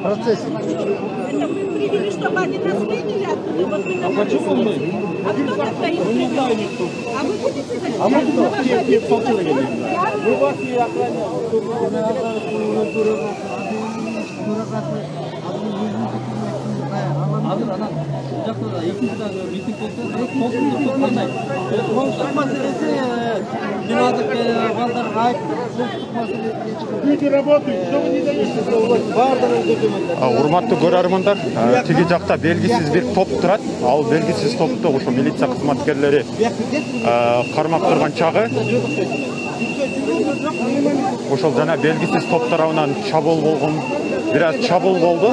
Процесс. Это вы привели, чтобы они нас видели оттуда? А почему мы? А кто тогда их привел? А вы будете ходить? А мы кто? Те полтора. Мы вас не Hazır ana sıcakta ikinci de miting olsa toplumda tutmayın. Topluluk meselesi binadık bazıları ait topluluk meselesi. Люди работают, что вы не даете? Урматтуу көрөрмандар, тиги жакта белгисиз бир топ турат. Ал белгисиз топто ошо милиция кызматкерлери кармап турган чагы ошол жана белгисиз топ тарабынан чабуул болгон, бир аз чабуул болду.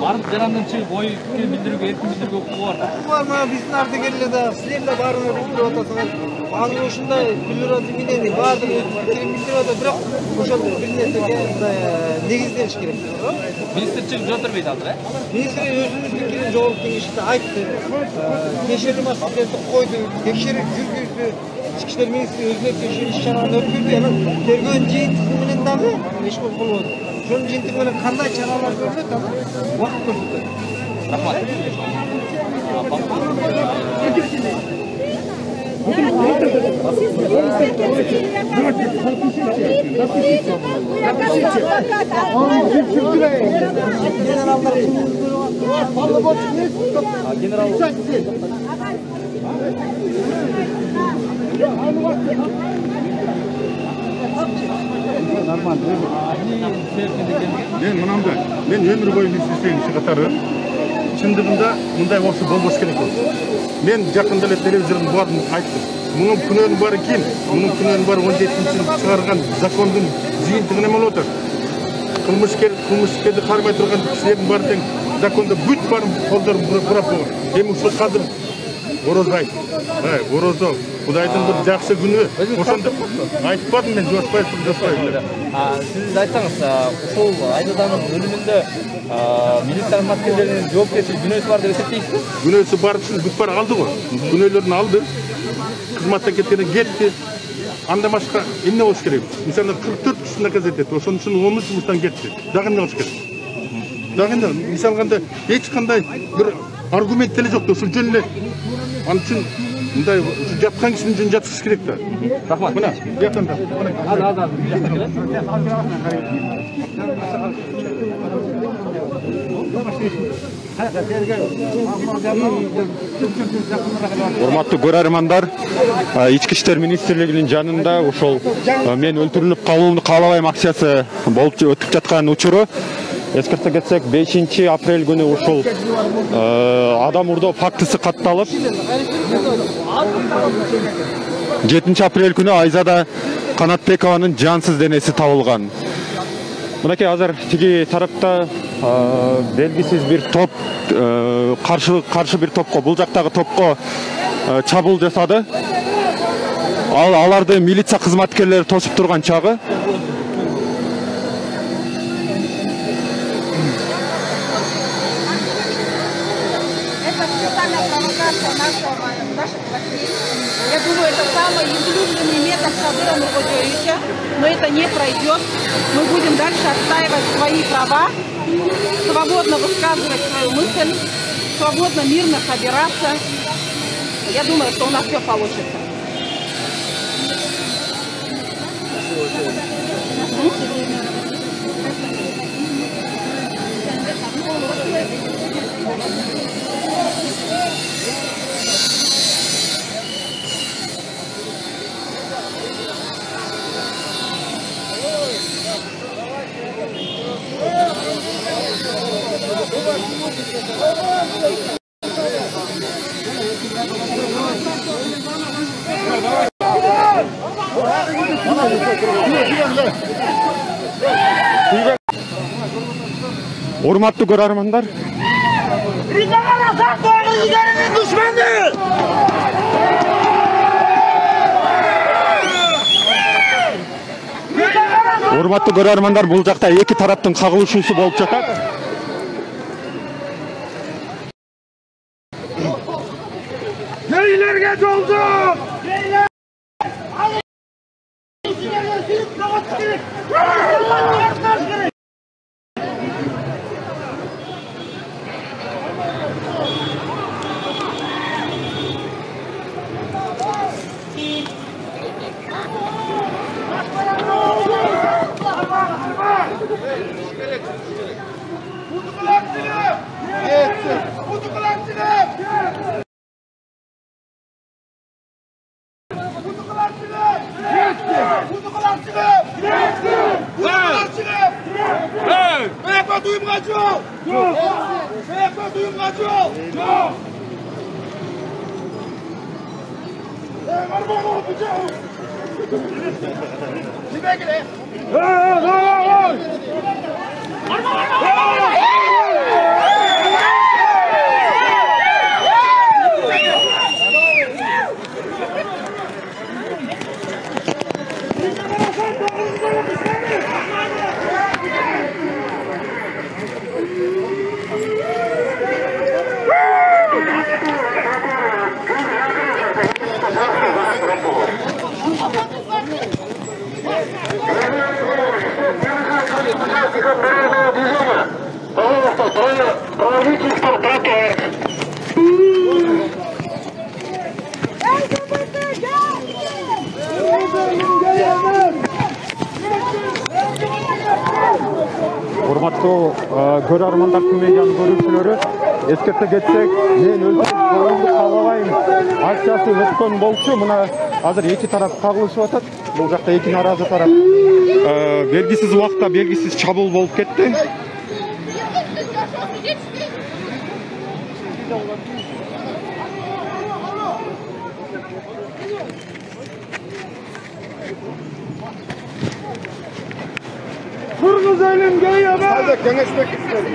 Барып жарандан чыгып ой пикир билдирүүгө эркин билдирүүгө укугу бар. Var mı bizdin ardagirlerde sizler de barını bildirip atasınız. Ağzı uşunda bildirip bileni vardır fikrin bildirip atar. Bırak uşal bir nersege negizleniş gerek. Министр чыгып жатыр бейт азыр, э? Ministr özünün fikrini жоғарғы кеңеште айтты. Текшерүү маселесин койду. Текшерүү жүргүздү. Ички иштер министри өзүнө текшерүү иш-чараны өткөрдү. Анан тергөөнүн жыйынтыгы менен дагы эч болбой болбойт. Ошонун жыйынтыгы менен кандай чаралар көрүлөт, аны убакыт көрсөтөт. Рахмат. Мен мынандай, мен өмір бойы істеген иши катары чындыгында мындай болсо болбош керек болду. Мен жакында эле телевизордун баарын айттым. Мунун күнөөнүн баары ким? Мунун күнөөнүн баары 17-жылы чыгарган закондун жыйынтыгы эме болуп атат. Кылмышкерди кармай турган кишилердин баары тең закондо бүт баарын колдорун бурап койгон. Эми ушул казыр Орозбай, Орозо, Кудайдын бир жакшы күнү. Ошондо айтпадым мен, жоспайбын. Siz айтсаңыз, ушул Айдаданын өлүмүндө милиция кызматкерлеринин жоопкерчилик күнөөсү бар деп эсептейсизби? Күнөөсү бар үчүн бүт баары алды го. Күнөөлөрүн алды. Кызматтан кеткенден кетти. Андан башка эмне болуш керек? Мисалы 44 киши наказ этет. Ошон үчүн 10 жумуштан кетти. Дагы эмне болуш керек? Дагы эмне? Мисалы кандай эч кандай бир аргумент деле жок. Ушул жөн эле ан үчүн мындай жаткан кишинин жөнүн жаткызыш керек да. Рахмат. Мына, бuyakanda. Урматтуу көрөрмандар, Ички иштер министрлигинин жанында ошол мен өлтүрүлүп калуумду каалабайм акциясы болуп өтүп жаткан учуру. Эскерте кетсек, 5 апрель күнү ушул адам урдоо фактысы катталып, 7 апрель күнү Айзада Канатбекованын жансыз денеси табылган. Мынакей азыр тиги тарапта белгисиз бир топ каршы бир топко, бул жактагы топко чабуул жасады. Аларды милиция кызматкерлери тосуп турган чагы Я думаю, это самый излюбленный метод Садыра Нуркодиевича, но это не пройдет. Мы будем дальше отстаивать свои права, свободно высказывать свою мысль, свободно, мирно собираться. Я думаю, что у нас все получится. Урматтуу көрөрмандар, Урматтуу көрөрмандар, бул жакта эки тараптын кагылышуусу болуп жатат. Geylерge doldu! Урматтуу көрөрмандар, медианын көрүүчүлөрү, эскерте кетсек, мен өзүм коомду каалабайм акциясы өткөн болчу. Мына азыр эки тарап кагылышып атат. Бул жакта эки наразы тарап белгисиз убакта белгисиз чабуул болуп кетти. Kırgız elimge yeme! Hadi kengesmek istedim.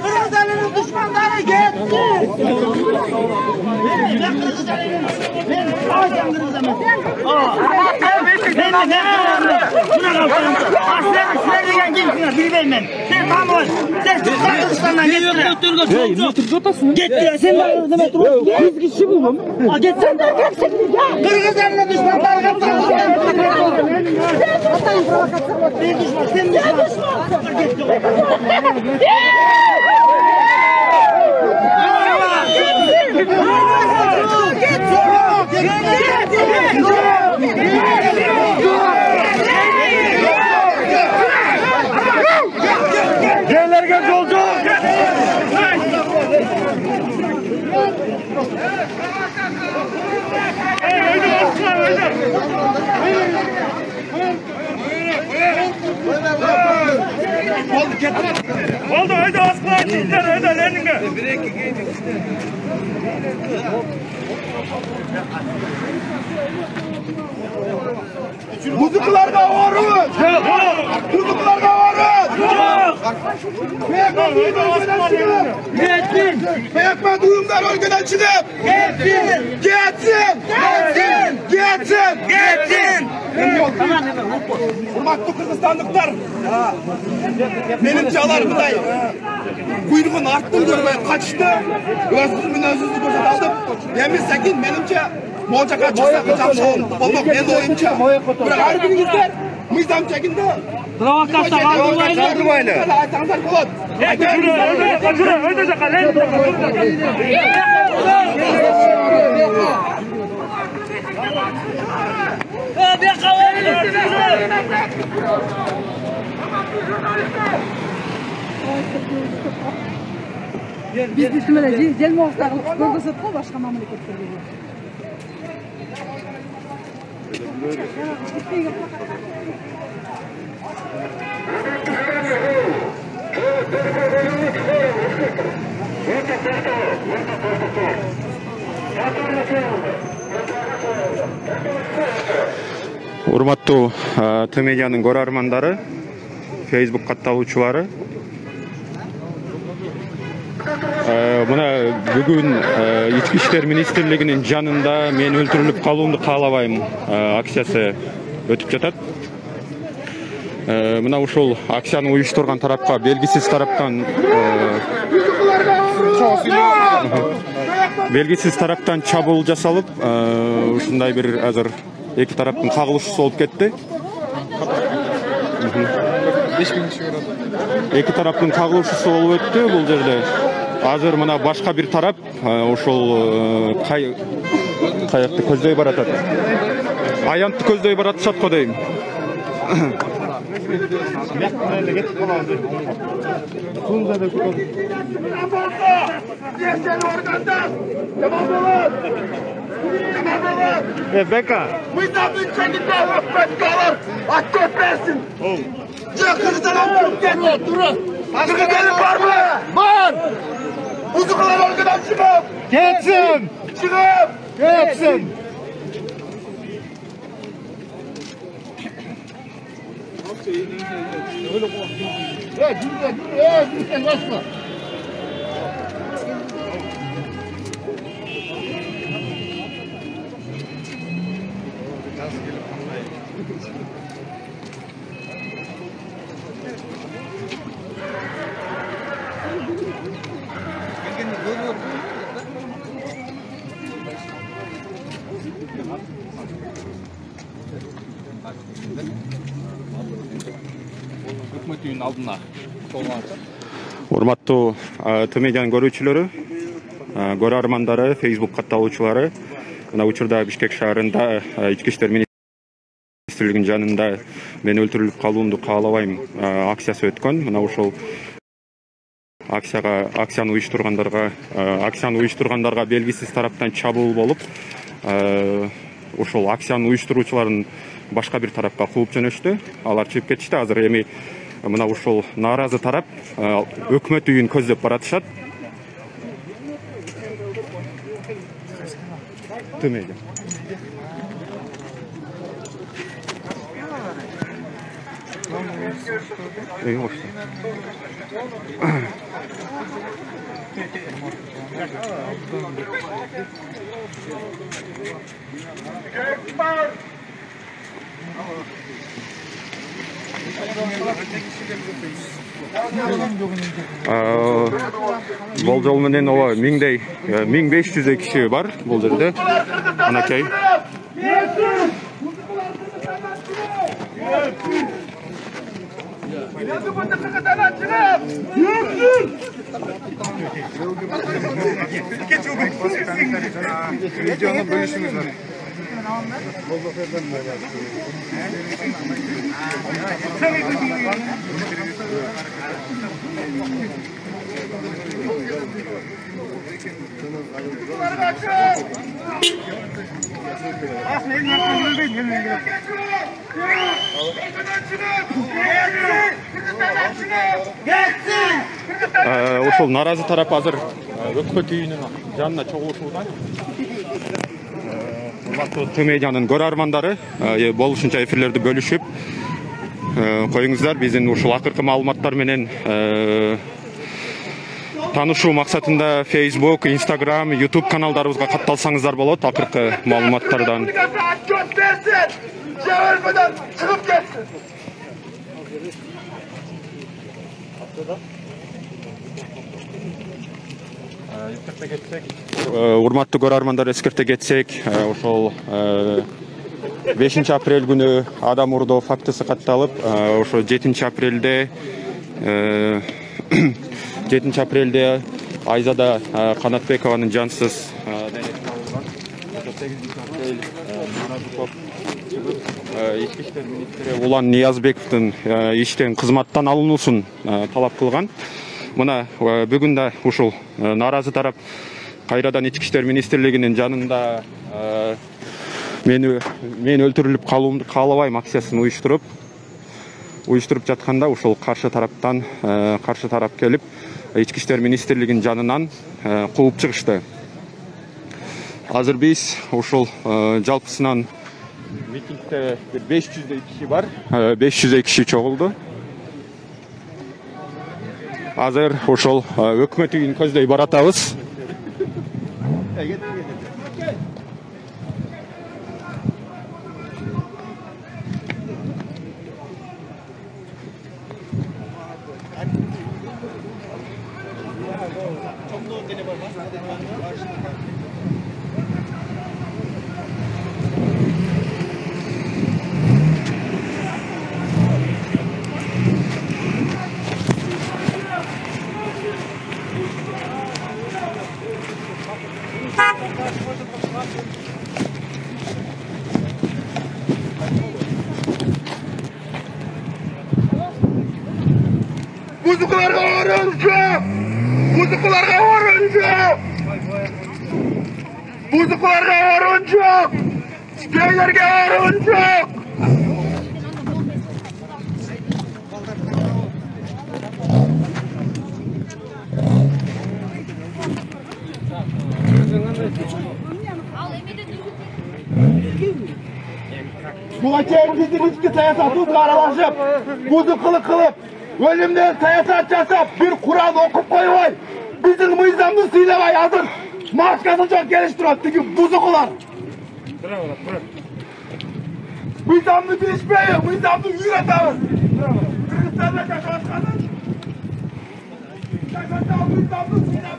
Kırgızların düşmanları gelsin. Ben Kırgızların. Ben ağacım Kırgızların. Ben buna kalkalım. Aslanım sizlerden kimsiniz bilmem ben. Sen tamam. Sen Kırgızistan'dan gittiler. Gittiler. Sen de Kırgızistan'dan dur. Biz kişi buldum. Git sen de gelsin. Kırgızların düşmanları kaptanı. Sen provokasyon. Ben düşman. Sen düşman. Geylерge doldu! Oldu, haydi aslan çiftler, haydi elinle. Buzuklarda varız! Buzuklarda varız! Mehmet Uyumlar ülkeden çıkıp! Gelsin! Mehmet Uyumlar ülkeden çıkıp! Gelsin! Gelsin! Gelsin! Gelsin! Gelsin! Hurmatlı Kırgızstanlıklar! Benim çalarımday kuyruğun arttığını görmeye kaçtı. Özsüzlüğün özsüzlüğü gözü aldım. Yemin sekin menimce Moğaçaka çıksa kıçam olmak ben de oyunca. Bırak her birinizler mıydam çekindi. Provokasyon kaldırmayın. Aytanlar kulot. Öyle kalın. Bir kavalın. Biz düşünmeli, Cel Moğuzlar'ın bölgesi bu başka memleketlerinde. Урматтуу Тмедианын көрөрмандары, Facebook катталуучулары. Мына бүгүн Ички иштер министрлигинин жанында мен өлтүрүлүп калуумду каалабайм акциясы өтүп жатат. Мына ушул акцияны уюштурган тарапка белгисиз тараптан чабуул жасалып, ушундай бир азыр эки тараптын кагылышуусу болуп кетти. Эки тараптын кагылышуусу болуп өттү бул жерде. Азыр мына башка бир тарап ошол каякты көздөй баратат. Аянтты көздөй баратышат го дейм. Бека. Мы там ничего не делаем, подголор, а кто песен? Я кыргызстандан келдим, дурак. Кыргызстан барбы? Бар. Музыкалар өлкөдөн чыгып. Кетсин. Чыгып. Кетсин. Өкмөт үйүнүн алдына Урматтуу Тмедиан көрүүчүлөрү, көрөрмандары, Facebook катталуучулары, мына учурда Бишкек шаарында Ички иштер министрлигинин жанында мен өлтүрүлүп калуумду каалабайм акциясы өткөн. Мына ушул акцияны уюштургандарга белгисиз тараптан чабуул болуп, ушул акцияны уюштуруучуларын башка бир тарапка кууп жөнөштү. Алар чыгып кетишти. Азыр эми мына ушул нааразы тарап өкмөт үйүн көздөп баратышат. Тымейди. Болжол менен 1500 киши бар бул жерде. Анакей. Ошол наразы тарап азыр өкмөт үйүнүн жанына чогулушулган. Тмедианын көрөрмандары болушунча эфирлерди бөлүшүп коюңуздар. Биздин ушул акыркы маалыматтар менен таанышуу максатында Facebook, Instagram, YouTube каналдарыбызга катталсаңыздар болот. Акыркы маалыматтардан урматтуу көрөрмандар, эскерте кетсек, ошол 5 апрель күнү адам урдоо фактысы катталып, ошо 7 апрелде Айзада Канатбекованын жансыз Ички иштер министри Улан Ниязбековдун иштен кызматтан алынуусун талап кылган. Мына бүгүн да ушул нааразы тарап кайрадан Ички иштер министрлигинин жанында мен өлтүрүлүп калуумду каалабайм акциясын уюштуруп жатканда ушул каршы тарап келип Ички иштер министрлигинин жанынан кууп чыгышты. Азыр биз ушул жалпысынан митингде 500 киши бар, 500 киши чогулду. Азыр ошол өкмөт үйүн көздөй баратабыз. Buzuklarga orun yok! Buzuklarga orun yok! Buzuklarga orun yok! Beylerge orun yok! Bulaşık bizimki sayasatımızla aralaşıp, buzuklık kılıp, ölümden sayasat jasap, bir Kur'an okup koyuyor. Bizim mıyızamını silemay hazır. Maskasını çok geliştiriyor. Tiki buzuklar. Mıyızamını bilişmeyiyor. Mıyızamını üretemiz. Kırgızistan'da yaşamışkanız. Yaşamışkanız mıyızamını silemay.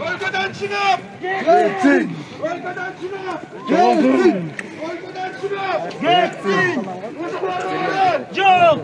Bölgeden çıkıp! Gelsin! Bölgeden çıkıp! Gelsin! Bölgeden çıkıp! Gelsin! Çocuklar orada! Yok!